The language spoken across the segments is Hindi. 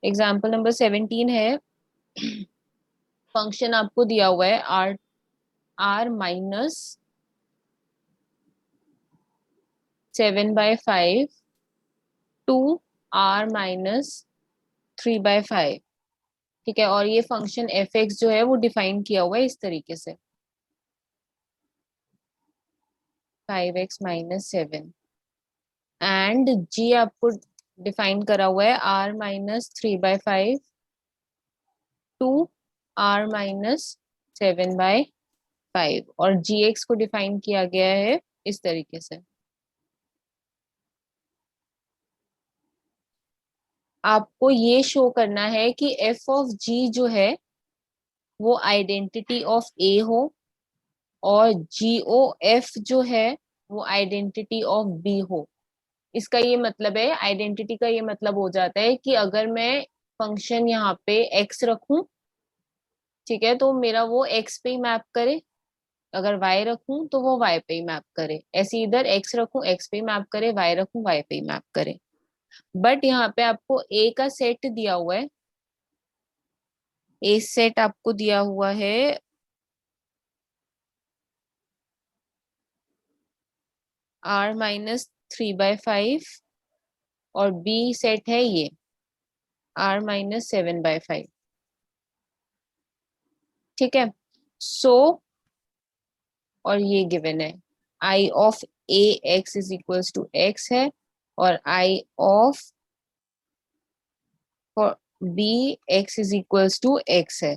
एग्जाम्पल नंबर 17 है, फंक्शन आपको दिया हुआ है R minus 7/5 to R minus 3/5। ठीक है, और ये फंक्शन एफ एक्स जो है वो डिफाइन किया हुआ है इस तरीके से, 5x-7, एंड जी आपको डिफाइन करा हुआ है r-3/5 टू r-7/5, और जी एक्स को डिफाइन किया गया है इस तरीके से। आपको ये शो करना है कि एफ ऑफ जी जो है वो आइडेंटिटी ऑफ ए हो, और जी ओ एफ जो है वो आइडेंटिटी ऑफ बी हो। इसका ये मतलब है, आइडेंटिटी का ये मतलब हो जाता है कि अगर मैं फंक्शन यहाँ पे एक्स रखूं, ठीक है, तो मेरा वो एक्स पे ही मैप करे, अगर वाई रखूं तो वो वाई पे ही मैप करे, ऐसे इधर एक्स रखूं एक्स पे ही मैप करे, वाई रखूं वाई पे ही मैप करे। बट यहाँ पे आपको ए का सेट दिया हुआ है, ए सेट आपको दिया हुआ है r-3/5, और बी सेट है ये r-7/5। ठीक है, सो और ये गिवन है I of A X is equals to X है, और I of for B X is equals to X है,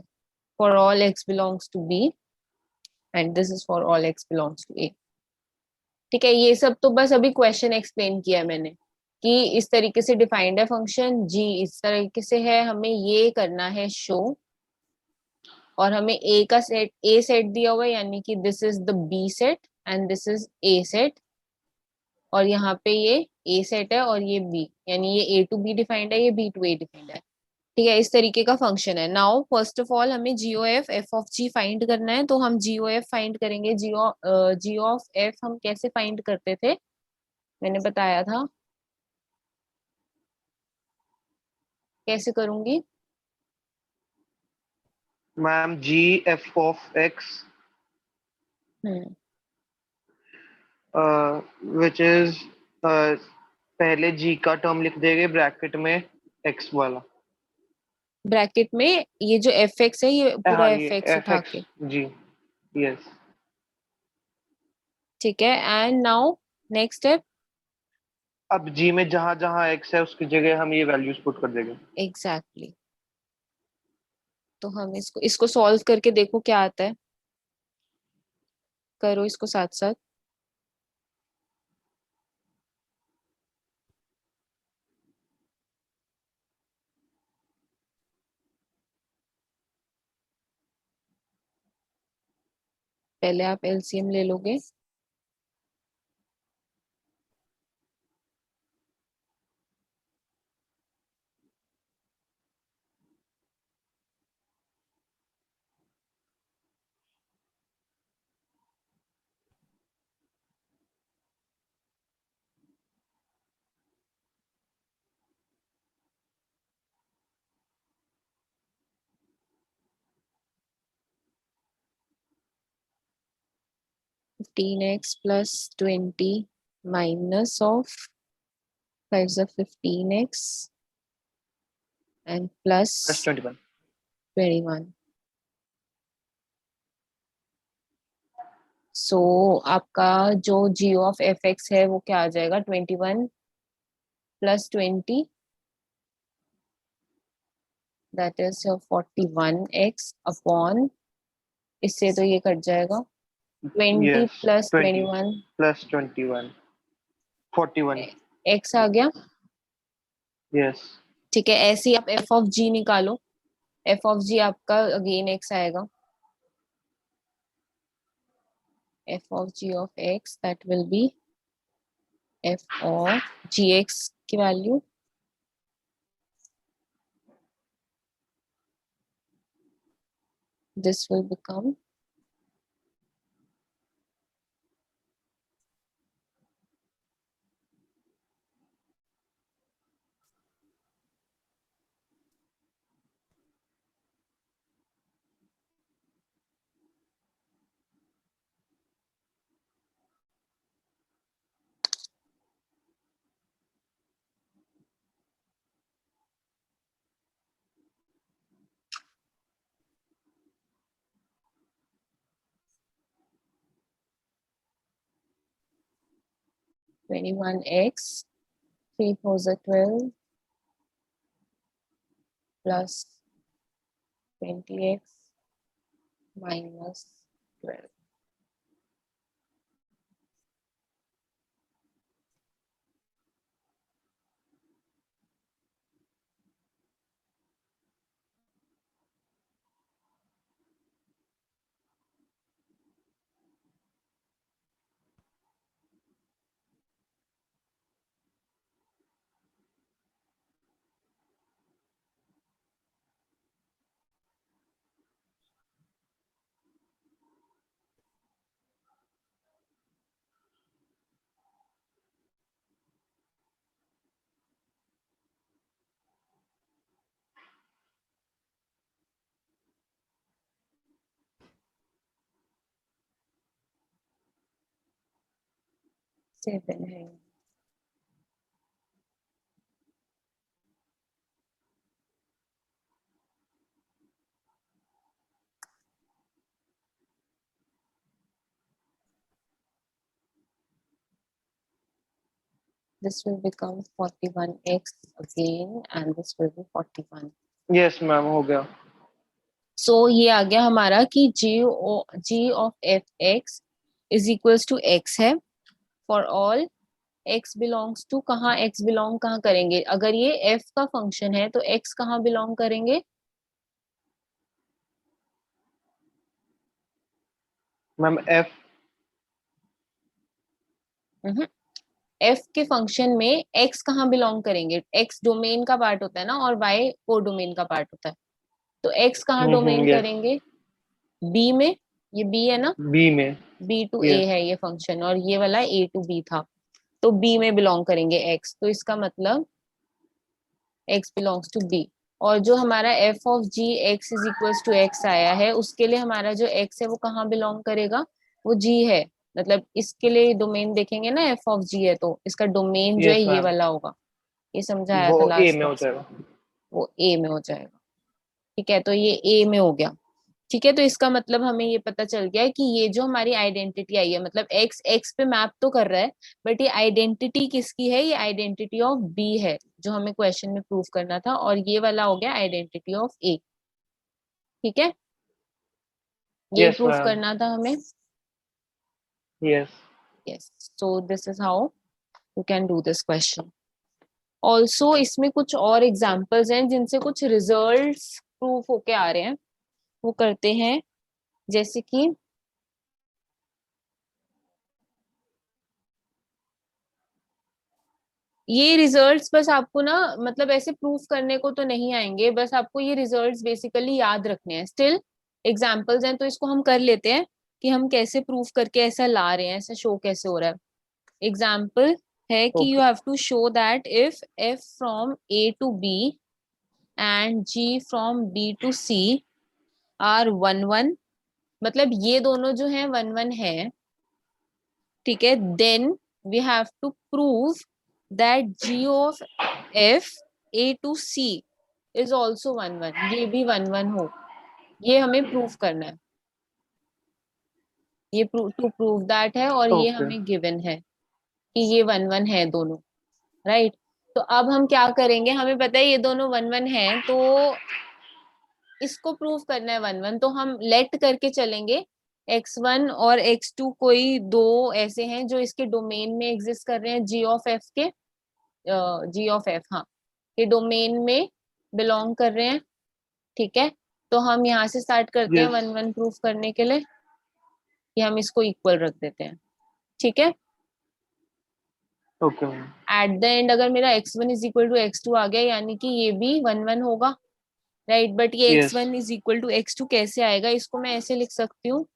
for all X belongs to B, and this is for all X belongs to A. ठीक है, ये सब तो बस अभी क्वेश्चन एक्सप्लेन किया है मैंने कि इस तरीके से डिफाइंड है फंक्शन जी, इस तरीके से है, हमें ये करना है शो, और हमें ए का सेट ए सेट दिया हुआ है, यानी कि this is the B set and this is A set, और यहाँ पे ये ए सेट है और ये बी, यानी ये ए टू बी डिफाइंड है, ये बी टू ए डिफाइंड है। ठीक है, इस तरीके का फंक्शन है। नाउ फर्स्ट ऑफ ऑल हमें G O F of G find करना है, तो हम जी ओ एफ फाइंड करेंगे। जी ऑफ एफ हम कैसे फाइंड करते थे, मैंने बताया था कैसे करूंगी। Ma'am ji F of x hmm, which is पहले जी का टर्म लिख देंगे ब्रैकेट में एक्स वाला। ब्रैकेट में ये जो एफ एक्स है ये पूरा हाँ एफ ये एक्स एफ उठा एक्स के। जी। यस। ठीक है, एंड नाउ नेक्स्ट स्टेप। अब जी में जहां जहां एक्स है उसकी जगह हम ये वैल्यूज पुट कर देंगे। एग्जैक्टली, तो हम इसको इसको सॉल्व करके देखो क्या आता है, करो इसको साथ साथ। पहले आप एलसीएम ले लोगे। 15x plus 20 minus of 5 is 15x and plus plus 21। 21। सो आपका जो जी ऑफ एफ एक्स है वो क्या आ जाएगा, 21 plus 20, that is 41x upon, इससे तो ये कट जाएगा, 20 यस प्लस 20 21, प्लस 21 41। एक्स आ गया। यस। ठीक है, ऐसे ही आप एफ ऑफ जी निकालो, एफ ऑफ जी आपका अगेन एक्स आएगा, f of g of x that will be f of g x की value, this will become 21x 3 4 are 12 plus 20x minus 12. Seven है। This will become 41x again and this will be 41. Yes ma'am हो गया. So ये आ गया हमारा कि g of f(x) is equals to x है for all x belongs to, कहाँ x belong कहाँ करेंगे, अगर ये f का फंक्शन है तो x कहाँ belong करेंगे? मैम एफ f के फंक्शन में x कहाँ बिलोंग करेंगे? x डोमेन का पार्ट होता है ना और y को डोमेन का पार्ट होता है, तो x कहाँ डोमेन यस करेंगे? b में, ये b है ना, बी में. b टू a यस है ये फंक्शन और ये वाला a टू b था, तो b में बिलोंग करेंगे x, तो इसका मतलब x बिलोंग्स टू b। और जो हमारा f of g x is equals to x आया है उसके लिए हमारा जो x है वो कहाँ बिलोंग करेगा? वो g है, मतलब इसके लिए डोमेन देखेंगे ना, f ऑफ g है तो इसका डोमेन जो है यस ये मैम. वाला होगा, ये समझाया वो था ए लास्ट में हो क्लास में, जाएगा. वो a में हो जाएगा। ठीक है, तो ये a में हो गया। ठीक है, तो इसका मतलब हमें ये पता चल गया कि ये जो हमारी आइडेंटिटी आई है, मतलब x x पे मैप तो कर रहा है बट ये आइडेंटिटी किसकी है? ये आइडेंटिटी ऑफ b है जो हमें क्वेश्चन में प्रूव करना था, और ये वाला हो गया आइडेंटिटी ऑफ a। ठीक है, ये यस प्रूव मैम. करना था हमें। Yes. Yes, so this is how you can do this question. Also इसमें कुछ और एग्जाम्पल्स हैं जिनसे कुछ रिजल्ट्स प्रूफ होके आ रहे हैं, वो करते हैं। जैसे कि ये रिजल्ट्स बस आपको ना, मतलब ऐसे प्रूफ करने को तो नहीं आएंगे, बस आपको ये रिजल्ट्स बेसिकली याद रखने हैं। स्टिल एग्जांपल्स हैं तो इसको हम कर लेते हैं कि हम कैसे प्रूफ करके ऐसा ला रहे हैं, ऐसा शो कैसे हो रहा है। एग्जाम्पल है कि you okay. Have to show that if f from a to b and g from b to c are one one, मतलब ये दोनों जो है वन वन है, ठीक है, then we have to prove that g of f a to c is also one one, ये भी वन वन हो, ये हमें प्रूव करना है। ये टू प्रूव दैट है और ये ओके. हमें गिवन है कि ये वन वन है दोनों, राइट। तो अब हम क्या करेंगे, हमें पता है ये दोनों वन वन है, तो इसको प्रूव करना है वन वन, तो हम लेट करके चलेंगे x1 और x2 कोई दो ऐसे हैं जो इसके डोमेन में एग्जिस्ट कर रहे हैं, g ऑफ f के, g ऑफ f, हाँ, ये डोमेन में बिलोंग कर रहे हैं। ठीक है, तो हम यहाँ से स्टार्ट करते हैं यस. वन वन प्रूफ करने के लिए, कि हम इसको इक्वल रख देते हैं। ठीक है, okay ma'am. At the end अगर मेरा x1 is equal to x2 आ गया, यानी कि ये भी वन वन होगा, राइट। बट ये yes. x1 is equal to x2 कैसे आएगा, इसको मैं ऐसे लिख सकती हूँ,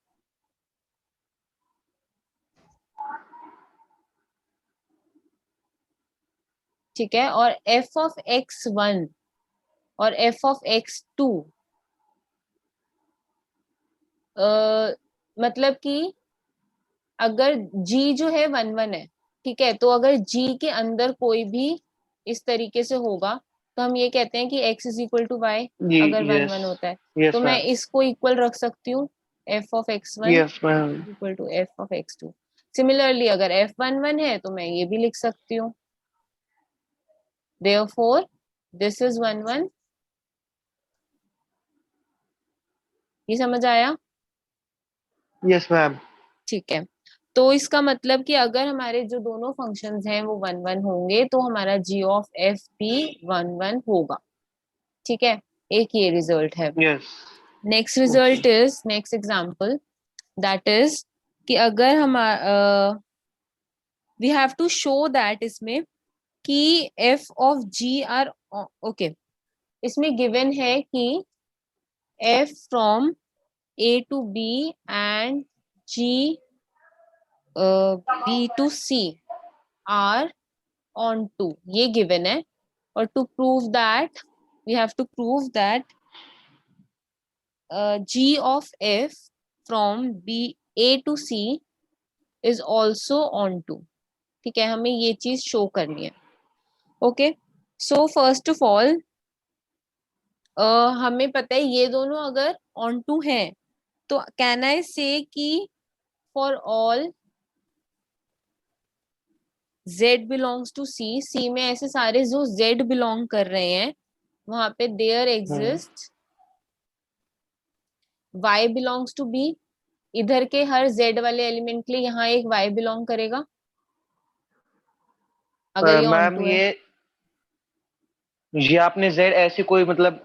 ठीक है, और f ऑफ x1 और f ऑफ x2 मतलब कि अगर g जो है वन वन है, ठीक है, तो अगर g के अंदर कोई भी इस तरीके से होगा तो हम ये कहते हैं कि x is equal to y, जी. अगर वन यस. वन होता है तो यस मैं मैम. इसको इक्वल रख सकती हूँ f of x1 yes ma'am. Equal to f of x2। Similarly अगर f11 है तो मैं ये भी लिख सकती हूँ, therefore this is 11। ये समझ आया? Yes ma'am. ठीक है, तो इसका मतलब कि अगर हमारे जो दोनों फंक्शंस हैं वो 1 1 होंगे तो हमारा g ऑफ f भी 1 1 होगा। ठीक है, एक ये रिजल्ट है। Yes. Next result is, next example that is कि अगर हमारा we have to show that इसमें कि f of g are okay, इसमें गिवन है कि f from a to b and g b to c are onto, ये गिवन है। और to prove that we have to prove that g of f from b a to c is also onto. ठीक है, हमें ये चीज शो करनी है। Okay, so first of all हमें पता है ये दोनों अगर ऑन टू हैं तो can I say that for all z belongs to c, c में ऐसे सारे जो z बिलोंग कर रहे हैं वहां पे there exist y belongs to b। इधर के हर z वाले एलिमेंट के लिए यहाँ एक y बिलोंग करेगा अगर ये ऑन मैम टू है। ये आपने z ऐसी कोई मतलब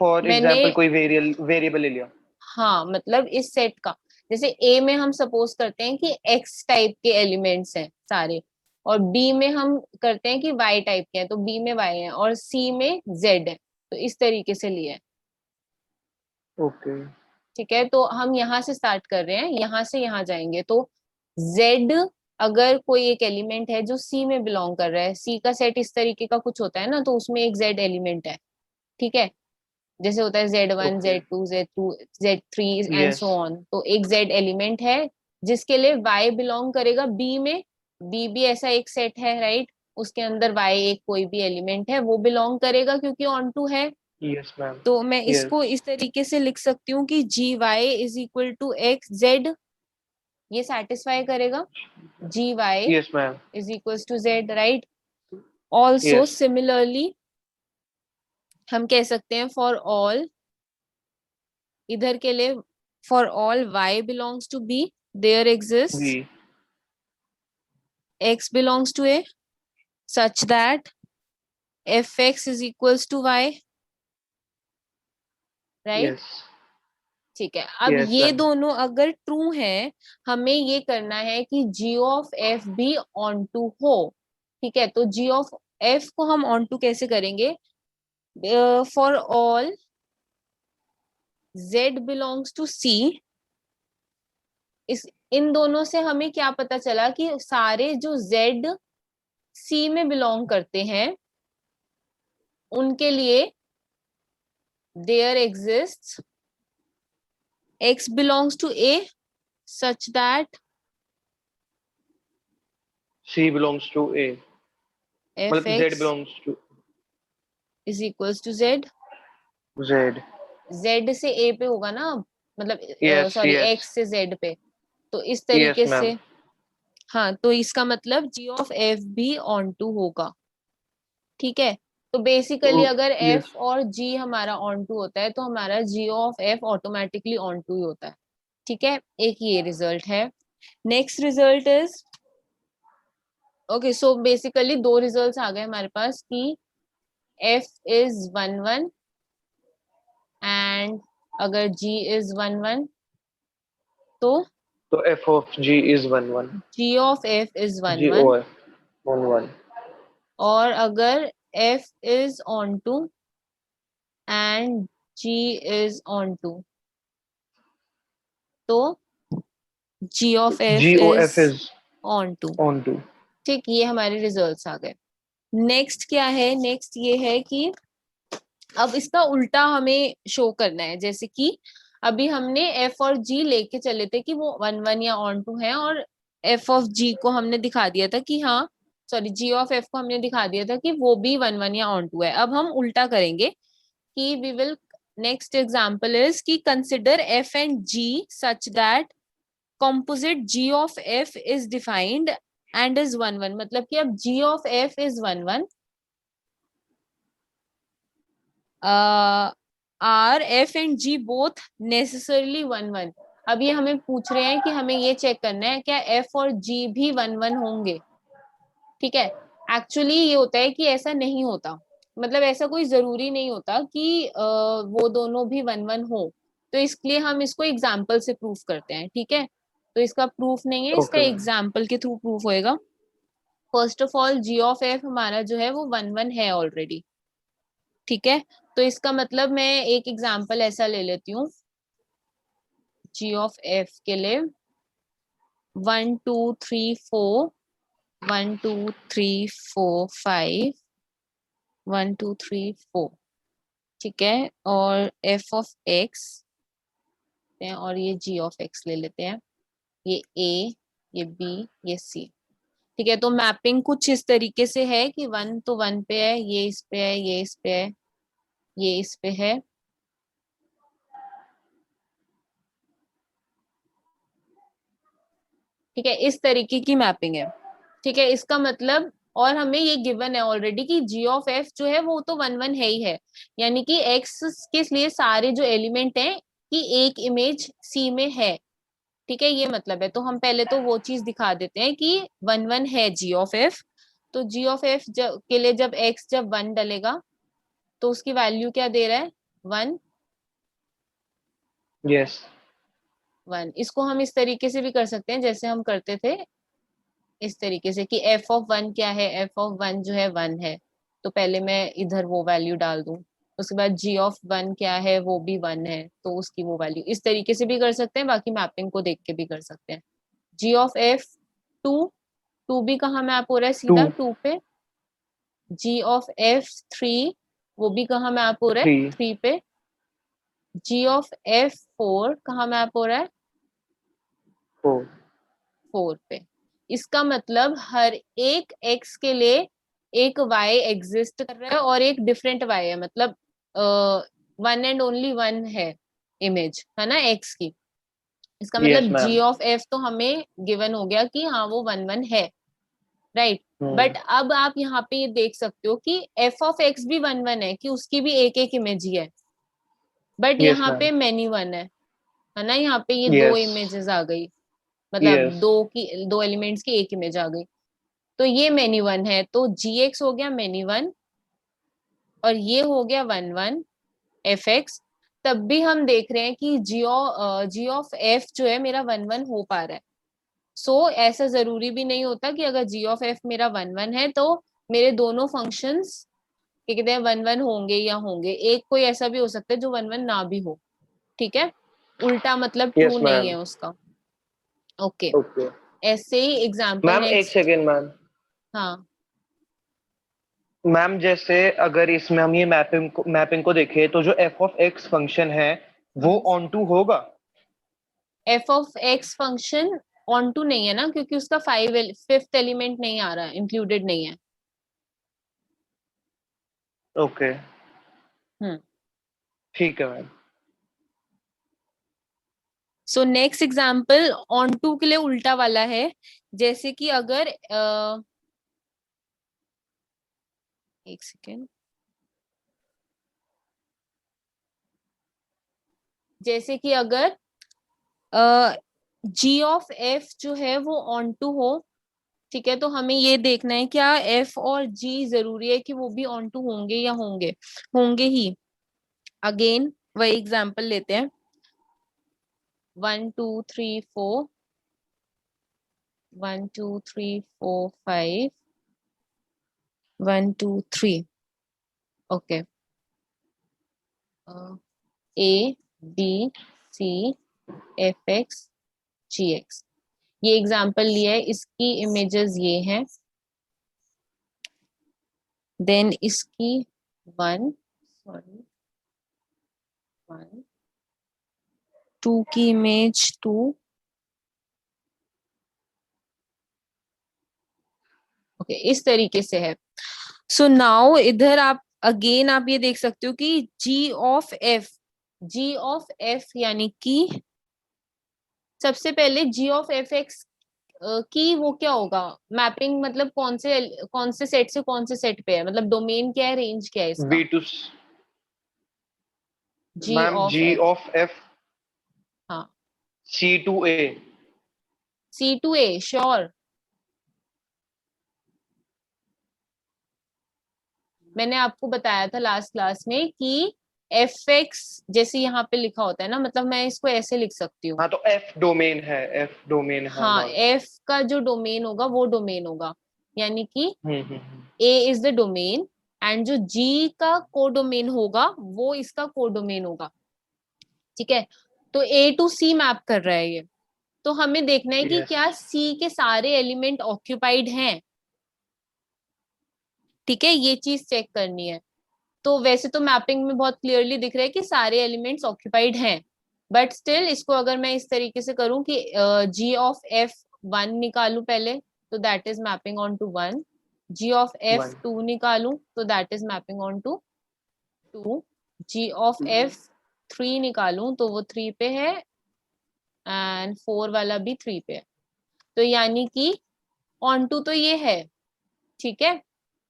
फॉर मैंने, एग्जांपल कोई वेरिएबल ले लिया। हाँ मतलब इस सेट का, जैसे a में हम सपोज करते हैं कि x टाइप के एलिमेंट्स हैं सारे, और b में हम करते हैं कि y टाइप के हैं, तो b में y है और c में z है, तो इस तरीके से लिया है। ओके। ठीक है, तो हम यहाँ से स्टार्ट कर रहे हैं, यहाँ से यहाँ जाएंगे तो z अगर कोई एक एलिमेंट है जो c में बिलोंग कर रहा है, c का सेट इस तरीके का कुछ होता है ना, तो उसमें एक z एलिमेंट है। ठीक है, जैसे होता है z1 okay. z2 z2 z3 and yes. So on, तो एक z एलिमेंट है जिसके लिए y बिलोंग करेगा b में। b भी ऐसा एक सेट है, राइट, उसके अंदर y एक कोई भी एलिमेंट है वो बिलोंग करेगा क्योंकि ऑन टू है। Yes ma'am. तो मैं यस। इसको इस तरीके से लिख सकती हूँ कि G Y is equal to X Z, ये सेटिस्फाई करेगा, G Y yes ma'am. Is equal to Z, right. Also yes. Similarly हम कह सकते हैं फॉर ऑल, इधर के लिए for all y belongs to b there exist G. x belongs to a such that fx is equals to y, right. Yes. ठीक है, अब यस ये मैम। दोनों अगर ट्रू है, हमें ये करना है कि g ऑफ f भी ऑन टू हो। ठीक है, तो g ऑफ f को हम ऑन टू कैसे करेंगे, for all z belongs to c, इस इन दोनों से हमें क्या पता चला कि सारे जो z c में बिलोंग करते हैं उनके लिए there exist x belongs to a such that C belongs to A, मतलब Z fx belongs to is equals to z। Z। z से a पे होगा ना, मतलब यस। Sorry yes. x से z पे, तो इस यस तरीके मैम। से। हाँ, तो इसका मतलब g ऑफ f भी ऑन टू होगा। ठीक है, तो बेसिकली अगर यस। f और g हमारा ऑन टू होता है तो हमारा g of f automatically onto ही होता है। ठीक है, एक ये रिजल्ट है। Next result is, okay so basically दो रिजल्ट्स आ गए हमारे पास कि f इज 1 1 एंड अगर g इज 1 1 तो तो F of G is 1 1। g of f is 1 G 1, or 1 1। और अगर f इज onto and g is onto तो g of f G or is F is onto. on to। ठीक, ये हमारे रिजल्ट्स आ गए। नेक्स्ट क्या है, नेक्स्ट ये है कि अब इसका उल्टा हमें शो करना है, जैसे कि अभी हमने f और g लेके चले थे कि वो 1 1 या ऑन टू है, और f ऑफ g को हमने दिखा दिया था कि हाँ, सॉरी g ऑफ f को हमने दिखा दिया था कि वो भी 1 1 या ऑन टू है। अब हम उल्टा करेंगे कि we will, next example is कि consider f and g such that composite g of f is defined and is 1 1, मतलब कि अब g of f is 1 1, r f and g both necessarily 1 1. अब ये हमें पूछ रहे हैं कि हमें ये चेक करना है क्या f और g भी 1 1 होंगे. ठीक है. एक्चुअली ये होता है कि ऐसा नहीं होता, मतलब ऐसा कोई जरूरी नहीं होता कि वो दोनों भी 1 1 हो. तो इसलिए हम इसको एग्जाम्पल से प्रूफ करते हैं. ठीक है. तो इसका प्रूफ नहीं है, इसका ओके एग्जाम्पल के थ्रू प्रूफ होएगा. First of all g of f हमारा जो है वो 1 1 है ऑलरेडी. ठीक है. तो इसका मतलब मैं एक एग्जाम्पल ऐसा ले लेती हूँ g ऑफ f के लिए 1 2 3 4 1 2 3 4 5 1 2 3 4. ठीक है. और f ऑफ x और ये g ऑफ x ले लेते हैं. ये a, ये b, ये c. ठीक है. तो मैपिंग कुछ इस तरीके से है कि 1 तो 1 पे है, ये इस पे है, ये इस पे है, ये इस पे है. ठीक है. इस तरीके की मैपिंग है. ठीक है. इसका मतलब और हमें ये गिवन है ऑलरेडी कि g ऑफ f जो है वो तो 1 1 है ही है, यानी कि x के लिए सारे जो एलिमेंट हैं कि एक इमेज c में है. ठीक है. ये मतलब है. तो हम पहले तो वो चीज दिखा देते हैं कि 1 1 है g ऑफ f. तो g ऑफ f के लिए जब x जब 1 डलेगा तो उसकी वैल्यू क्या दे रहा है? 1 यस 1. इसको हम इस तरीके से भी कर सकते हैं जैसे हम करते थे, इस तरीके से कि f ऑफ 1 क्या है? f ऑफ 1 जो है 1 है, तो पहले मैं इधर वो वैल्यू डाल दूं. उसके बाद g ऑफ 1 क्या है? वो भी 1 है, तो उसकी वो वैल्यू. इस तरीके से भी कर सकते हैं, बाकी मैपिंग को देख के भी कर सकते हैं. g ऑफ f 2, 2 भी कहाँ मैप हो रहा है? टू सीधा 2 पे. g ऑफ f 3, वो भी कहाँ मैप हो रहा है? 3 3 पे. g ऑफ f 4 कहाँ मैप हो रहा है? 4 4 पे. इसका मतलब हर एक x के लिए एक y एग्जिस्ट कर रहा है और एक डिफरेंट y है, मतलब वन एंड ओनली वन है इमेज, है ना, x की. इसका यस मतलब g मैम ऑफ f तो हमें गिवन हो गया कि हाँ वो 1 1 है. राइट. बट अब आप यहाँ पे ये देख सकते हो कि f ऑफ x भी 1 1 है, कि उसकी भी एक एक इमेज ही है. बट यस यहाँ मैम पे मेनी वन है ना. यहाँ पे ये दो यस इमेजेस आ गई, मतलब यस दो एलिमेंट्स की एक इमेज आ गई. तो ये मेनी वन है, तो gx हो गया मेनी वन और ये हो गया 1 1 fx. तब भी हम देख रहे हैं कि g ऑफ f जो है मेरा 1 1 हो पा रहा है. सो ऐसा जरूरी भी नहीं होता कि अगर g ऑफ f मेरा 1 1 है तो मेरे दोनों फंक्शंस क्या कहते हैं 1 1 होंगे या होंगे. एक कोई ऐसा भी हो सकता है जो 1 1 ना भी हो. ठीक है. उल्टा मतलब ट्रू यस नहीं है मैम उसका. ओके. ओके ऐसे ही एग्जाम्पल मैम एक नेक्स्ट. सेकेंड मैम हाँ. मैम जैसे अगर इसमें हम ये मैपिंग को देखें तो जो एफ ऑफ एक्स फंक्शन है वो ऑन टू होगा. F of x function onto नहीं है ना, क्योंकि उसका फिफ्थ एलिमेंट नहीं आ रहा, इंक्लूडेड नहीं है. Okay hmm. ठीक है ma'am so next example onto के लिए उल्टा वाला है. जैसे कि अगर एक सेकेंड. जैसे कि अगर जी ऑफ एफ जो है वो ऑन टू हो. ठीक है. तो हमें ये देखना है क्या एफ और जी जरूरी है कि वो भी ऑन टू होंगे या होंगे? होंगे ही. अगेन वही एग्जाम्पल लेते हैं. 1 2 3 4 1 2 3 4 5 1 2 3. Okay. A B C f x g x, ये एग्जाम्पल लिया है. इसकी इमेजेस ये हैं. देन इसकी 1 सॉरी 1 2 की इमेज 2. ओके. इस तरीके से है. सो नाउ इधर आप अगेन आप ये देख सकते हो कि जी ऑफ एफ यानी कि सबसे पहले जी ऑफ एफ एक्स की वो क्या होगा, मैपिंग मतलब कौन से सेट से कौन से सेट पे है, मतलब डोमेन क्या है, रेंज क्या है इसका, बी टू जी ma'am of G F. Of F हाँ, C to A. C to A sure. मैंने आपको बताया था लास्ट क्लास में कि एफ एक्स जैसे यहाँ पे लिखा होता है ना, मतलब मैं इसको ऐसे लिख सकती हूँ। हाँ तो एफ डोमेन है, एफ डोमेन है हाँ, हमारा। एफ का जो डोमेन होगा वो डोमेन होगा, यानी कि हम्म। ए इज द डोमेन, एंड जो जी का कोडोमेन होगा वो इसका कोडोमेन होगा। ठीक है, तो ए टू सी मैप कर रहा है ये, तो हमें देखना है कि यस। क्या सी के सारे एलिमेंट ऑक्यूपाइड हैं। ठीक है, ये चीज चेक करनी है। तो वैसे तो मैपिंग में बहुत क्लियरली दिख रहा है कि सारे एलिमेंट्स ऑक्यूपाइड हैं, बट स्टिल इसको अगर मैं इस तरीके से करूं कि जी ऑफ एफ वन निकालूं पहले, तो that is mapping onto one. G of f one two निकालूं तो that is mapping onto two. G of f three निकालूं तो वो थ्री पे है, एंड फोर वाला भी थ्री पे है, तो यानी कि ऑन टू तो ये है। ठीक है,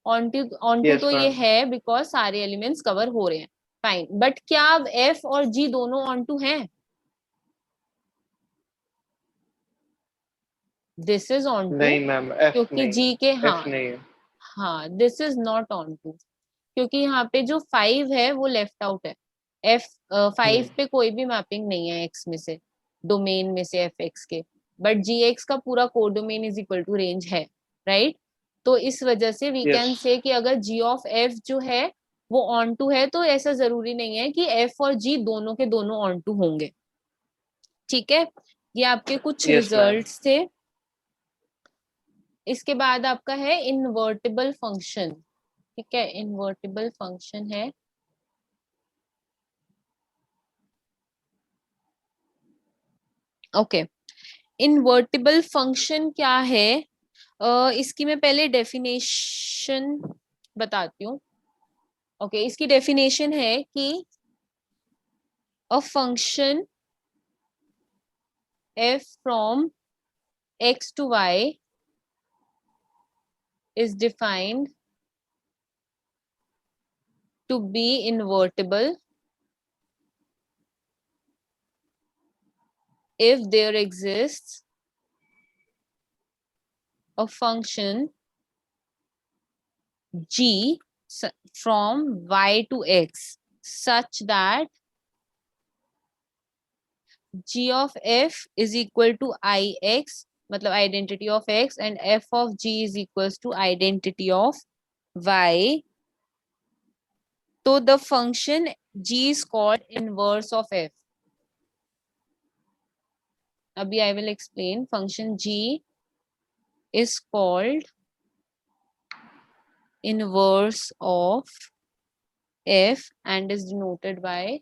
ऑन टू यस तो ये मैम। है बिकॉज सारे एलिमेंट्स कवर हो रहे हैं। फाइन, बट क्या एफ और जी दोनों ऑन टू हैं? दिस इज ऑन टू, नहीं मैम, एफ क्योंकि नहीं जी है, के, एफ हाँ नहीं है। हाँ, this is not onto, क्योंकि यहाँ पे जो फाइव है वो लेफ्ट आउट है। F five hmm. पे कोई भी मैपिंग नहीं है एक्स में से, डोमेन में से एफ एक्स के, बट जी एक्स का पूरा codomain is equal to range है, राइट। तो इस वजह से वी यस। कैन से कि अगर जी ऑफ एफ जो है वो ऑन टू है, तो ऐसा जरूरी नहीं है कि एफ और जी दोनों के दोनों ऑन टू होंगे। ठीक है, ये आपके कुछ यस मैम। रिजल्ट्स थे। इसके बाद आपका है इनवर्टिबल फंक्शन। ठीक है, इनवर्टिबल फंक्शन है, ओके। इनवर्टिबल फंक्शन क्या है, इसकी मैं पहले डेफिनेशन बताती हूँ। ओके, इसकी डेफिनेशन है कि अ function f from x to y is defined to be invertible if there exists a function g from y to x such that g of f is equal to ix, मतलब identity of x, and f of g is equals to identity of y, तो the function g is called inverse of f. अभी I will explain. Function g is called inverse of f and is denoted by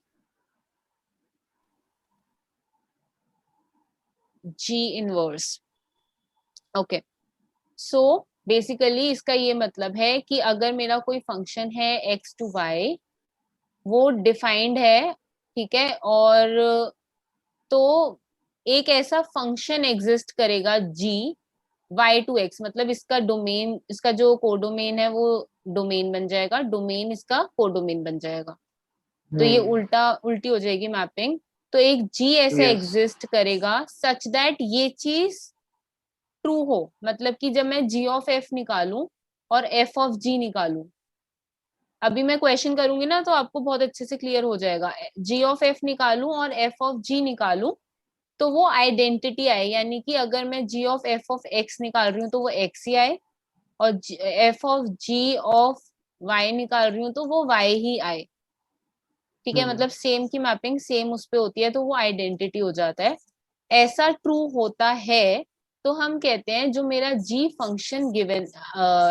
g inverse. Okay. So basically इसका ये मतलब है कि अगर मेरा कोई फंक्शन है x टू y, वो डिफाइंड है, ठीक है, और तो एक ऐसा फंक्शन एग्जिस्ट करेगा g y टू x, मतलब इसका डोमेन, इसका जो कोडोमेन है वो डोमेन बन जाएगा, डोमेन इसका कोडोमेन बन जाएगा, तो ये हम्म। उल्टा उल्टी हो जाएगी मैपिंग। तो एक जी ऐसे यस। एग्जिस्ट करेगा सच दैट ये चीज ट्रू हो, मतलब कि जब मैं जी ऑफ एफ निकालूं और एफ ऑफ जी निकालूं, अभी मैं क्वेश्चन करूंगी ना तो आपको बहुत अच्छे से क्लियर हो जाएगा। जी ऑफ एफ निकालूं और एफ ऑफ जी निकालूं तो वो आइडेंटिटी आए, यानी कि अगर मैं जी ऑफ एक्स निकाल रही हूँ तो वो एक्स ही आए, और f of g of y निकाल रही हूँ तो वो वाई ही आए। ठीक है, हम्म। मतलब सेम की मैपिंग सेम उस पे होती है तो वो आइडेंटिटी हो जाता है। ऐसा ट्रू होता है तो हम कहते हैं जो मेरा जी फंक्शन गिवन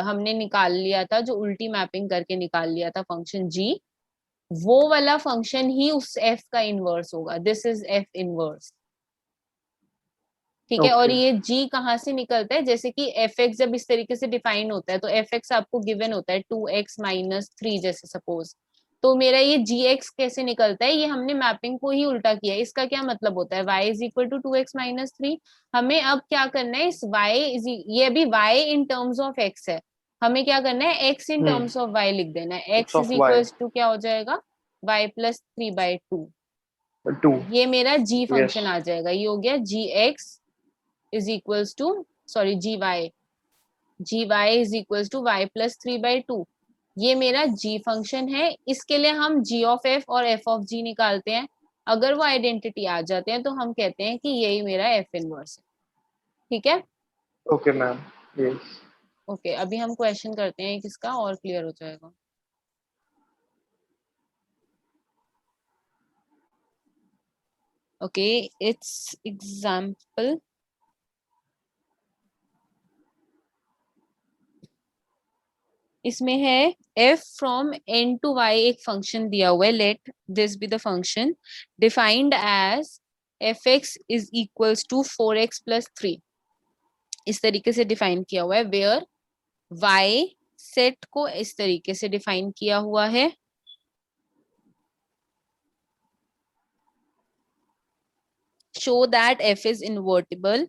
हमने निकाल लिया था, जो उल्टी मैपिंग करके निकाल लिया था फंक्शन जी, वो वाला फंक्शन ही उस एफ का इनवर्स होगा। This is F inverse. ठीक है, और ओके। ये जी कहाँ से निकलता है, जैसे कि एफ एक्स जब इस तरीके से डिफाइन होता है तो एफ एक्स आपको गिवन होता है 2x - 3 जैसे सपोज, तो मेरा ये gx कैसे निकलता है, ये हमने मैपिंग को ही उल्टा किया है। इसका क्या मतलब होता है, y is equal to 2x-3। हमें अब क्या करना है, इस y ये अभी y in terms of x है, हमें क्या करना है x in terms of y लिख देना है। x x is of y equal to क्या हो जाएगा, y+3/2। 2। ये मेरा g यस। फंक्शन आ जाएगा, ये हो गया gx is equals to, sorry gy is equals to y+3/2। ये मेरा g फंक्शन है। इसके लिए हम g ऑफ f और f ऑफ g निकालते हैं। अगर वो आइडेंटिटी आ जाते हैं तो हम कहते हैं कि यही मेरा f इनवर्स है। ठीक है, ओके मैम। यस। ओके अभी हम क्वेश्चन करते हैं किसका, और क्लियर हो जाएगा। Okay, it's example. इसमें है f from n to y एक फंक्शन दिया हुआ है, let this be the function defined as fx is equals to 4x+3। इस तरीके से डिफाइन किया हुआ है, वेयर y सेट को इस तरीके से डिफाइन किया हुआ है। Show that f is invertible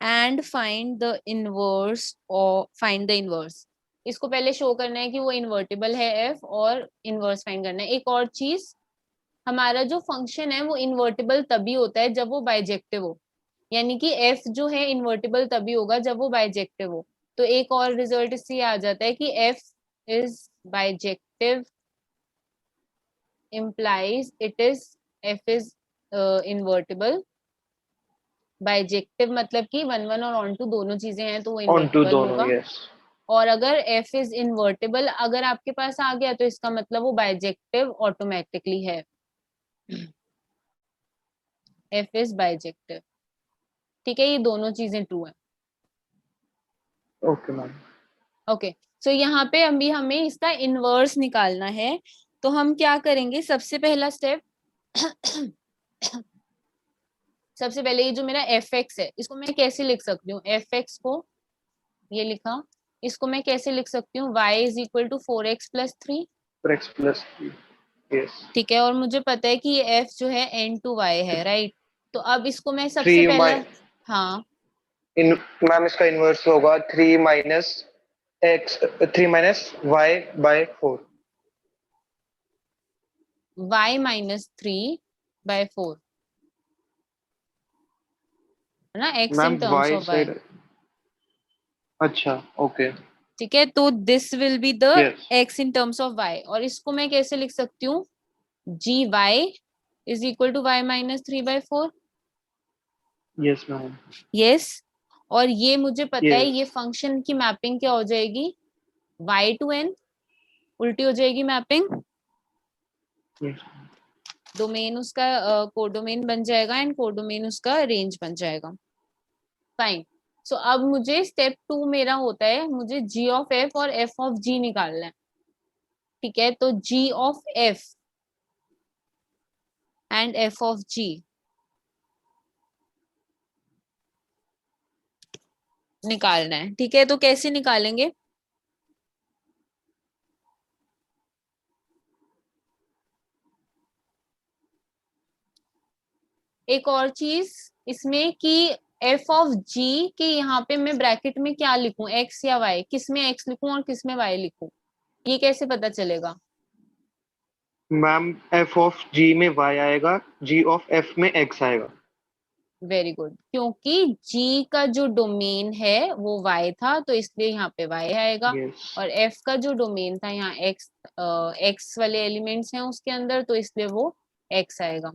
and find the inverse. इसको पहले शो करना है कि वो इन्वर्टिबल है f, और इनवर्स फाइंड करना है। एक और चीज, हमारा जो फंक्शन है वो इन्वर्टिबल तभी होता है जब वो बाइजेक्टिव हो, यानी कि f जो है इन्वर्टिबल तभी होगा जब वो बाइजेक्टिव हो। तो एक और रिजल्ट इससे ये आ जाता है कि f is bijective implies it is f is invertible. Bijective मतलब कि 1 1 और ऑन टू दोनों चीजें हैं तो वो ऑन टू इन्वर्टिबल दोनों। होगा। यस। और अगर f इज इन्वर्टिबल अगर आपके पास आ गया तो इसका मतलब वो बाइजेक्टिव ऑटोमेटिकली है। f is bijective. ठीक है, ये दोनों चीजें ट्रू है। Okay ma'am. ओके, सो यहाँ पे अभी हमें इसका इनवर्स निकालना है। तो हम क्या करेंगे, सबसे पहला स्टेप सबसे पहले ये जो मेरा एफ एक्स है इसको मैं कैसे लिख सकती हूँ, एफ एक्स को ये लिखा, इसको मैं कैसे लिख सकती हूँ, y is equal to 4x+3। x+3। Yes. ठीक है, और मुझे पता है कि ये f जो है n टू y है, राइट। तो अब इसको मैं सबसे 3 पहला, हाँ इन मैम इसका इनवर्स होगा 3 - y/4। y-3/4 है ना, x ma'am in terms y of y। Side. अच्छा। ओके। ठीक है, तो this will be the yes. x in terms of y, और इसको मैं कैसे लिख सकती हूँ, gy is equal to y-3/4। Yes ma'am. Yes, और ये मुझे पता है ये यस। फंक्शन की मैपिंग क्या हो जाएगी, y टू n, उल्टी हो जाएगी मैपिंग। यस। डोमेन उसका कोडोमेन बन जाएगा एंड कोडोमेन उसका रेंज बन जाएगा। फाइन। सो अब मुझे स्टेप 2 मेरा होता है, मुझे g ऑफ f और f ऑफ g निकालना है। ठीक है, तो g of f and f of g निकालना है। ठीक है, तो कैसे निकालेंगे, एक और चीज इसमें कि f ऑफ g के यहाँ पे मैं ब्रैकेट में क्या लिखूं, x या y, किस में x लिखूं और किस में y लिखूं, ये कैसे पता चलेगा। मैम f ऑफ g में y आएगा, g ऑफ f में x आएगा। वेरी गुड, क्योंकि g का जो डोमेन है वो y था तो इसलिए यहाँ पे y आएगा, यस। और f का जो डोमेन था यहाँ x वाले एलिमेंट्स हैं उसके अंदर तो इसलिए वो x आएगा।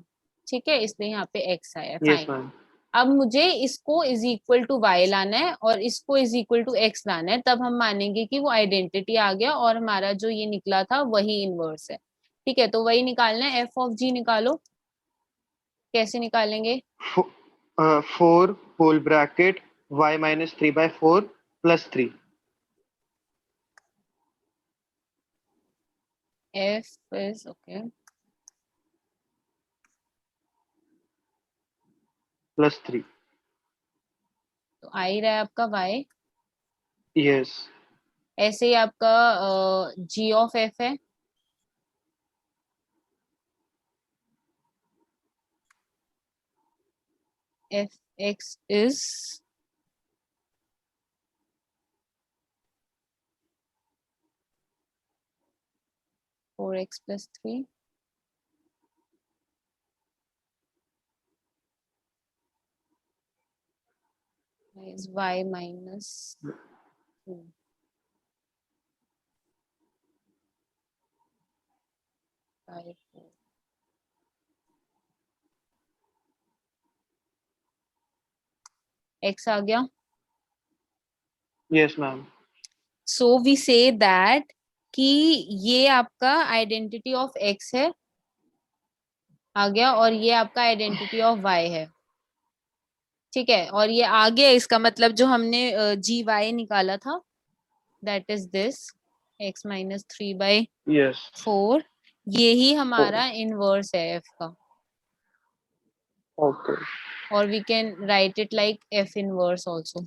ठीक है, इसलिए यहाँ पे x आया। Yes fine. मैम। अब मुझे इसको इज इक्वल टू y लाना है और इसको इज इक्वल टू x लाना है, तब हम मानेंगे कि वो आइडेंटिटी आ गया और हमारा जो ये निकला था वही इनवर्स है। ठीक है, तो वही निकालना है, f ऑफ g निकालो, कैसे निकालेंगे, 4 whole bracket y-3/4 + 3। f is okay, +3। तो आ ही रहा है आपका y, यस। ऐसे ही आपका g ऑफ f है, fx is 4x plus 3 is y minus 2. By 4. x आ गया. Yes, ma'am. So we say that कि ये आपका आइडेंटिटी ऑफ x है आ गया और ये आपका आइडेंटिटी ऑफ y है. ठीक है, और ये आ गया, इसका मतलब जो हमने जी वाई निकाला था that is this x minus 3/4. Yes. ये ही हमारा इनवर्स है f का. Okay. और we can write it like f inverse also.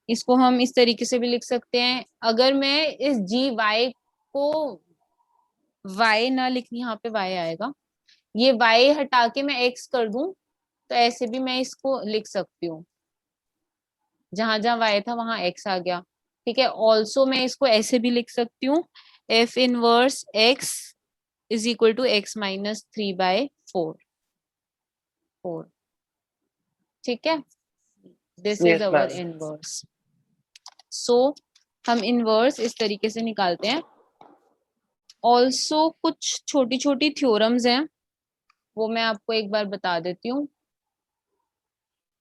इसको हम इस तरीके से भी लिख सकते हैं. अगर मैं इस जी वाई को y ना लिखनी, यहाँ पे y आएगा, ये y हटा के मैं x कर दूं तो ऐसे भी मैं इसको लिख सकती हूँ. जहां जहां y था वहां x आ गया. ठीक है, ऑल्सो मैं इसको ऐसे भी लिख सकती हूँ f inverse x is equal to x minus 3/4. ठीक है, this is Yes, our ma'am. Inverse. So हम इनवर्स इस तरीके से निकालते हैं. ऑल्सो कुछ छोटी छोटी थ्योरम्स हैं, वो मैं आपको एक बार बता देती हूँ.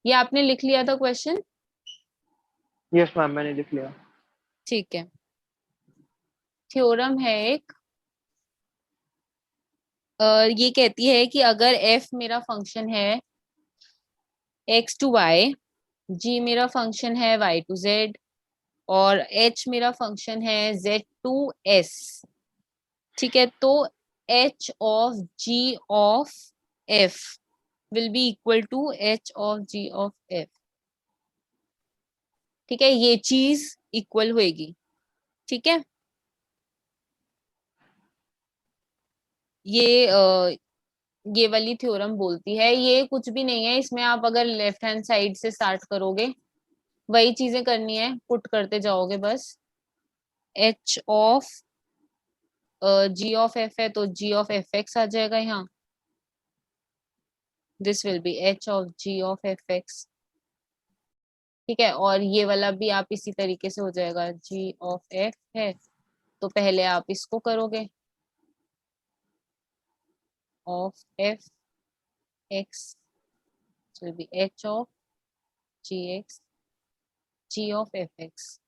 ये आपने लिख लिया था क्वेश्चन? Yes, ma'am. मैंने लिख लिया. ठीक है. थ्योरम है एक, ये कहती है कि अगर f मेरा फंक्शन है x टू y, g मेरा फंक्शन है y टू z, और h मेरा फंक्शन है z टू s. ठीक है, तो h of g of f will be equal to h of g of f. ठीक है, ये चीज इक्वल होएगी. ठीक है, ये वाली थ्योरम बोलती है, ये कुछ भी नहीं है, इसमें आप अगर लेफ्ट हैंड साइड से स्टार्ट करोगे वही चीजें करनी है, पुट करते जाओगे बस. h of g of f है तो g ऑफ fx आ जाएगा यहाँ. This will B h of g of fx. ठीक है, और ये वाला भी आप इसी तरीके से हो जाएगा. g ऑफ f है तो पहले आप इसको करोगे, of f x will be h of gx g of fx.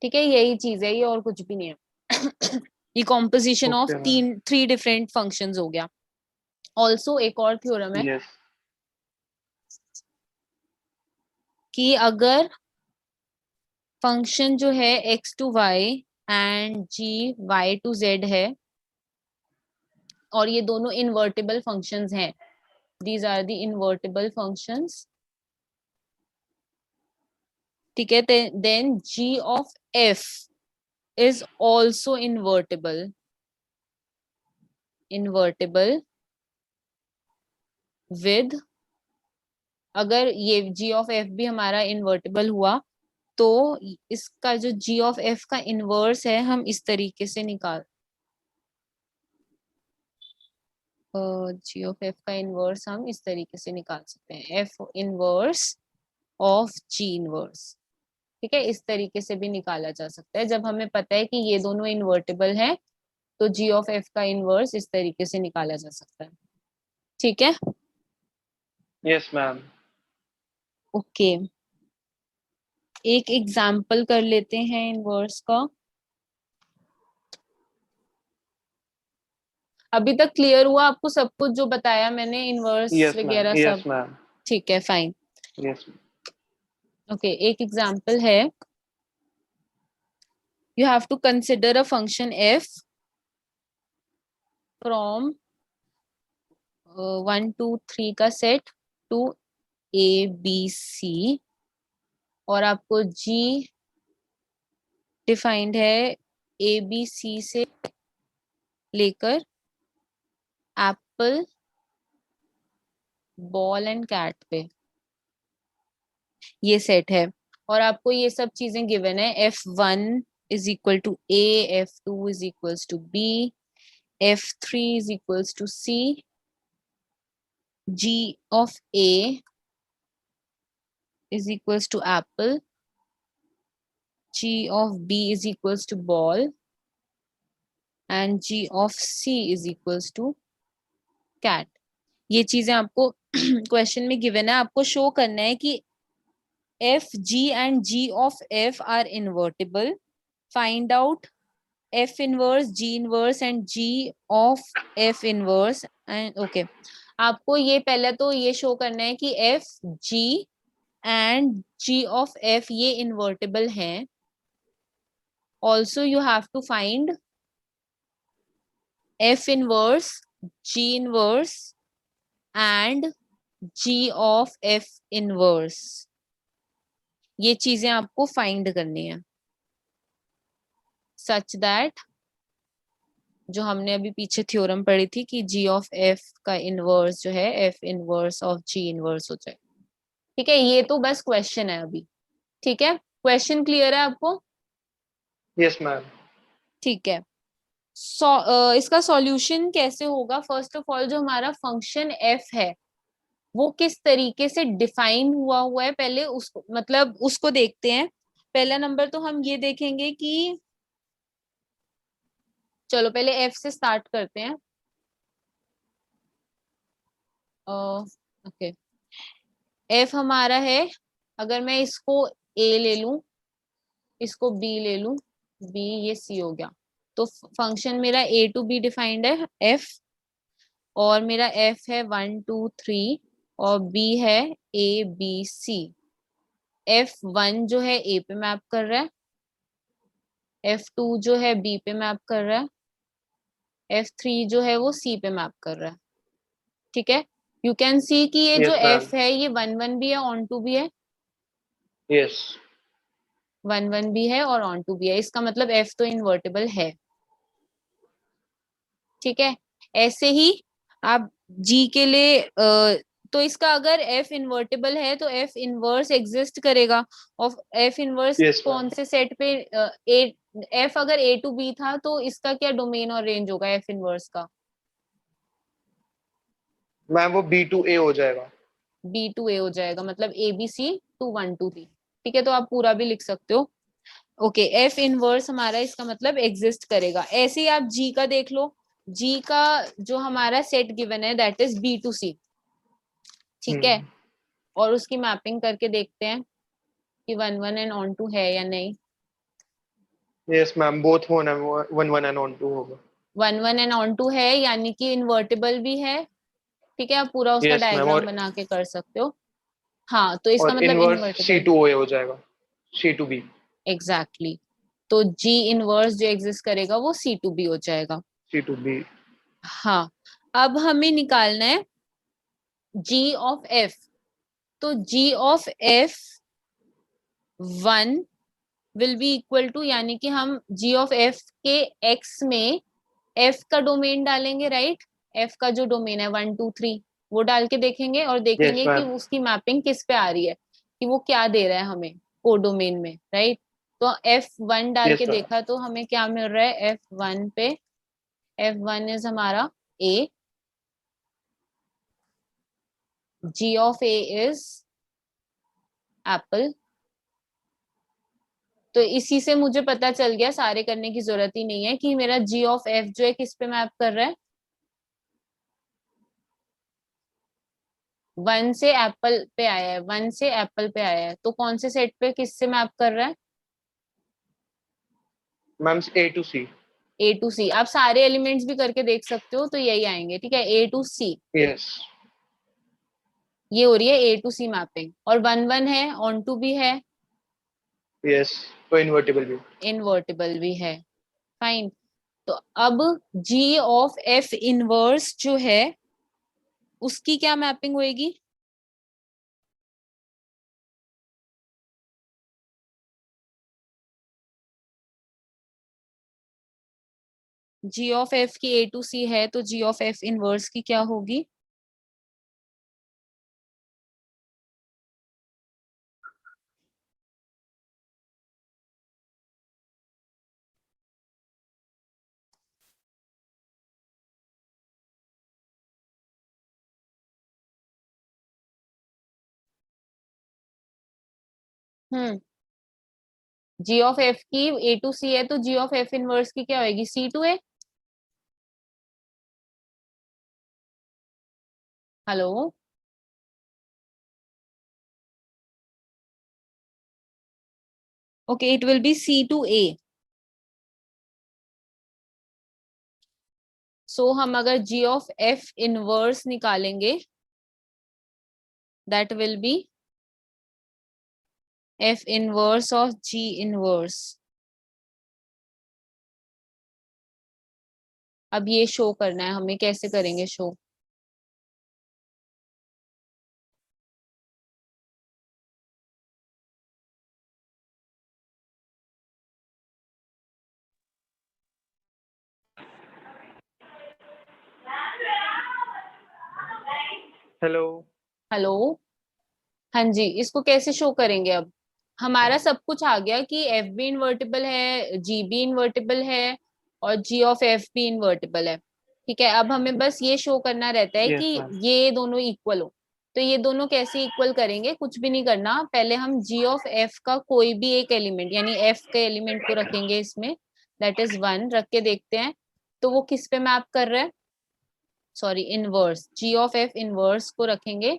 ठीक है, यही चीज है ये, और कुछ भी नहीं है. ये composition of Okay, ma'am. 3 different functions हो गया. ऑल्सो एक और थ्योरम है Yes. कि अगर फंक्शन जो है x to y and g y to z है और ये दोनों इनवर्टिबल फंक्शंस हैं, these are the invertible functions. ठीक है, then g of f is also invertible with, अगर ये g ऑफ f भी हमारा इन्वर्टिबल हुआ तो इसका जो g ऑफ f का इनवर्स है हम इस तरीके से निकाल, g ऑफ f का इनवर्स हम इस तरीके से निकाल सकते हैं, f inverse of g inverse. ठीक है, इस तरीके से भी निकाला जा सकता है जब हमें पता है कि ये दोनों इन्वर्टिबल हैं, तो g ऑफ f का इनवर्स इस तरीके से निकाला जा सकता है. ठीक है, Yes, ma'am. ओके. एक एग्जाम्पल कर लेते हैं इनवर्स का. अभी तक क्लियर हुआ आपको सब कुछ जो बताया मैंने, इनवर्स Yes, ma'am. वगैरह Yes, सब? ma'am. ठीक है, फाइन. Yes. ओके, एक एग्जाम्पल है. You have to consider a function f from 1 2 3 का set to a b c, और आपको g डिफाइंड है a b c से लेकर एप्पल बॉल एंड कैट पे ये सेट है, और आपको ये सब चीजें गिवन है। F1 is equal to A, F2 is equals to B, F3 is equals to C, G of A is equals to apple, G of B is equals to ball, and G of C is equals to cat. ये चीजें आपको क्वेश्चन में गिवन है, आपको शो करना है कि F, G and G of F are invertible. Find out F inverse, G inverse and G of F inverse and okay. आपको ये पहले तो ये शो करना है कि F, G and G of F ये invertible हैं. Also you have to find F inverse, G inverse and G of F inverse. ये चीजें आपको फाइंड करनी है, सच दैट जो हमने अभी पीछे थ्योरम पढ़ी थी कि G of F का इनवर्स जो है F inverse of G inverse हो जाए. ठीक है, ये तो बस क्वेश्चन है अभी. ठीक है, क्वेश्चन क्लियर है आपको? Yes ma'am. ठीक है. इसका सॉल्यूशन कैसे होगा? फर्स्ट ऑफ ऑल जो हमारा फंक्शन f है वो किस तरीके से डिफाइन हुआ है, पहले उसको मतलब उसको देखते हैं. पहला नंबर तो हम ये देखेंगे कि चलो पहले f से स्टार्ट करते हैं. ओके, f हमारा है, अगर मैं इसको a ले लूं, इसको b ले लूं, b ये c हो गया, तो फंक्शन मेरा a टू b डिफाइंड है f, और मेरा f है 1 2 3 और b है a b c. F1 जो है a पे मैप कर रहा है, F2 जो है b पे मैप कर रहा है, F3 जो है वो c पे मैप कर रहा है. ठीक है, यू कैन सी कि ये जो यस मैम. f है ये 1 1 भी है, ऑन टू भी है. यस. 1 1 भी है और ऑन टू भी है, इसका मतलब f तो इन्वर्टिबल है. ठीक है, ऐसे ही आप g के लिए तो इसका अगर f इन्वर्टिबल है तो f इनवर्स एग्जिस्ट करेगा. और f इनवर्स यस मैम. कौन से सेट पे? ए f अगर a टू b था तो इसका क्या डोमेन और रेंज होगा f इनवर्स का? मैम वो B to A हो जाएगा. b टू a हो जाएगा, मतलब a b c टू 1 2 3. ठीक है, तो आप पूरा भी लिख सकते हो. ओके, f इनवर्स हमारा इसका मतलब एग्जिस्ट करेगा. ऐसे ही आप g का देख लो. g का जो हमारा सेट गिवन है that is b to c. ठीक है, और उसकी मैपिंग करके देखते हैं कि 1 1 एंड ऑन टू है या नहीं. Yes ma'am, both 1 1 and on 2 होगा. 1 1 एंड ऑन टू है यानी कि इन्वर्टिबल भी है. ठीक है, आप पूरा उसका यस मैम. डायग्राम बना के कर सकते हो. हाँ, तो इसका और मतलब inverse C invertible. to A हो जाएगा. C to B. एग्जैक्टली, तो g इनवर्स जो एग्जिस्ट करेगा वो c टू b हो जाएगा. C to B. हाँ, अब हमें निकालना है g ऑफ f. तो g of f 1 will be equal to, यानी कि हम g ऑफ f के x में f का डोमेन डालेंगे, राइट? f का जो डोमेन है 1 2 3 वो डाल के देखेंगे और यस देखेंगे कि मैम. उसकी मैपिंग किस पे आ रही है, कि वो क्या दे रहा है हमें कोडोमेन में, राइट? तो F1 डाल यस के मैम. देखा तो हमें क्या मिल रहा है F1 पे. F1 इज हमारा A, G of A is Apple. तो इसी से मुझे पता चल गया, सारे करने की जरूरत ही नहीं है, कि मेरा G ऑफ F जो है किस पे मैप कर रहा है? 1 से एप्पल पे आया है, 1 से एप्पल पे आया है, तो कौन से सेट पे किससे मैप कर रहा है? Ma'am A to C. A to C. आप सारे एलिमेंट्स भी करके देख सकते हो तो यही आएंगे. ठीक है, A टू C यस. ये हो रही है A टू C मैपिंग, और 1 1 है, ऑन टू भी है, यस, तो इन्वर्टिबल भी. इनवर्टिबल भी है. फाइन. तो अब G ऑफ F इनवर्स जो है उसकी क्या मैपिंग होएगी? G ऑफ F की A टू C है तो G ऑफ F इनवर्स की क्या होगी? जी ऑफ एफ की ए टू सी है, तो जी ऑफ एफ इनवर्स की क्या होगी, C to A. Hello, okay, it will be C to A. So हम अगर जी ऑफ एफ इनवर्स निकालेंगे, that will be F inverse of G inverse. अब ये शो करना है हमें, कैसे करेंगे शो। हेलो। हेलो, हाँ जी, इसको कैसे शो करेंगे अब। हमारा सब कुछ आ गया कि एफ भी इन्वर्टिबल है, जी भी इन्वर्टिबल है, और जी ऑफ एफ भी इन्वर्टिबल है। ठीक है, अब हमें बस ये शो करना रहता है कि यस मैम। ये दोनों इक्वल हो। तो ये दोनों कैसे इक्वल करेंगे, कुछ भी नहीं करना, पहले हम जी ऑफ एफ का कोई भी एक एलिमेंट, यानी एफ के एलिमेंट को रखेंगे इसमें, दैट इज 1, रख के देखते हैं तो वो किस पे मैप कर रहा है। Sorry, inverse, G of F inverse को रखेंगे।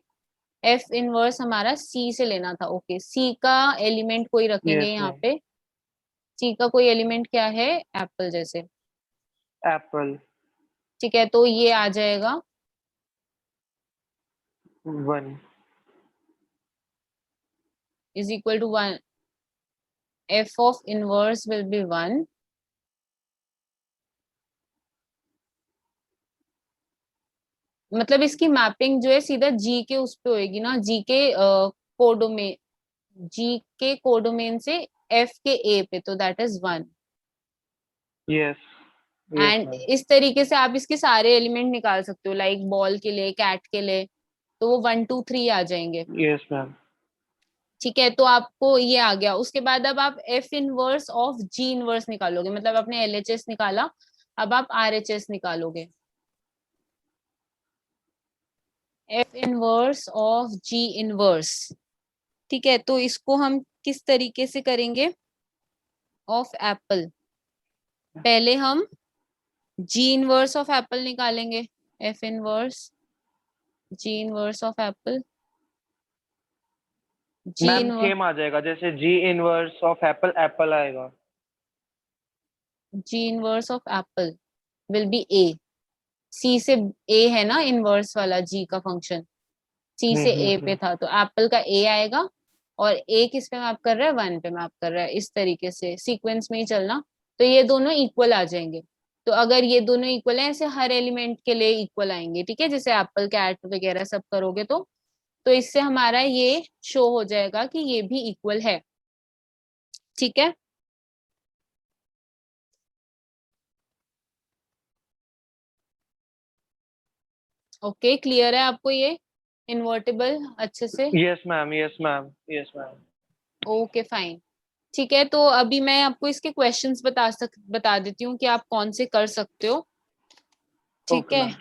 एफ इनवर्स हमारा सी से लेना था, ओके, सी का एलिमेंट कोई रखेंगे यस यहाँ मैम। पे। सी का कोई एलिमेंट क्या है, एप्पल जैसे। एप्पल। ठीक है, तो ये आ जाएगा 1। Is equal to 1, F of inverse will be 1। मतलब इसकी मैपिंग जो है सीधा जी के उस पे होएगी ना, जी के कोडोमेन, जी के कोडोमेन से एफ के ए पे, तो that is 1। Yes. Yes and ma'am. इस तरीके से आप इसके सारे एलिमेंट निकाल सकते हो, लाइक बॉल के लिए, कैट के लिए, तो वो 1 2 3 आ जाएंगे। Yes ma'am. ठीक है, तो आपको ये आ गया। उसके बाद अब आप F inverse of G inverse निकालोगे, मतलब आपने एलएचएस निकाला, अब आप आरएचएस निकालोगे। F inverse of G inverse, ठीक है, तो इसको हम किस तरीके से करेंगे, ऑफ एप्पल। पहले हम जी इनवर्स ऑफ एप्पल निकालेंगे, F inverse G inverse of apple, जी मैम इनवर्स, सेम आ जाएगा जैसे G inverse of apple apple आएगा। G inverse of apple will be A. C से ए है ना इनवर्स वाला जी का फंक्शन, सी से ए पे हम्म। था, तो एप्पल का ए आएगा, और ए किस पे मैप कर रहा है, 1 पे मैप कर रहा है। इस तरीके से सीक्वेंस में ही चलना, तो ये दोनों इक्वल आ जाएंगे। तो अगर ये दोनों इक्वल है, ऐसे हर एलिमेंट के लिए इक्वल आएंगे, ठीक है, जैसे एप्पल कैट वगैरह सब करोगे तो इससे हमारा ये शो हो जाएगा कि ये भी इक्वल है। ठीक है, ओके, क्लियर है आपको ये इन्वर्टिबल अच्छे से। Yes ma'am. Yes ma'am. Yes ma'am. Okay fine, ठीक है, तो अभी मैं आपको इसके क्वेश्चंस बता देती हूँ कि आप कौन से कर सकते हो। ठीक ओके है, ma'am.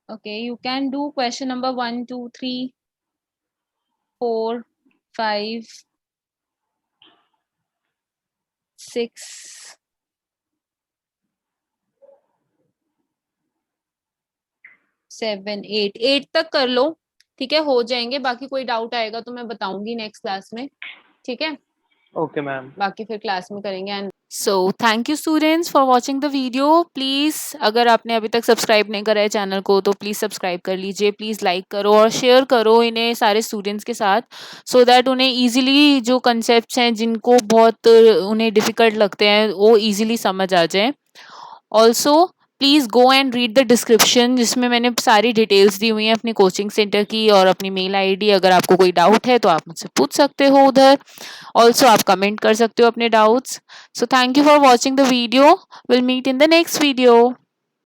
Okay, you can do question number 1 2 3 4 5 6 7 8, 8 तक कर लो। ठीक है, हो जाएंगे, बाकी कोई डाउट आएगा तो मैं बताऊंगी नेक्स्ट क्लास में। ठीक है, ओके मैम। बाकी फिर क्लास में करेंगे। And so thank you students for watching the video. Please अगर आपने अभी तक सब्सक्राइब नहीं करा है चैनल को तो प्लीज़ सब्सक्राइब कर लीजिए, प्लीज़ लाइक करो और शेयर करो इन्हें सारे स्टूडेंट्स के साथ, सो दैट उन्हें ईजिली जो कंसेप्ट हैं जिनको बहुत उन्हें डिफ़िकल्ट लगते हैं वो ईजिली समझ आ जाए। Also please go and read the description, जिसमें मैंने सारी डिटेल्स दी हुई हैं अपनी कोचिंग सेंटर की और अपनी मेल आईडी। अगर आपको कोई डाउट है तो आप मुझसे पूछ सकते हो उधर। ऑल्सो आप कमेंट कर सकते हो अपने doubts. So thank you for watching the video. We'll meet in the next video.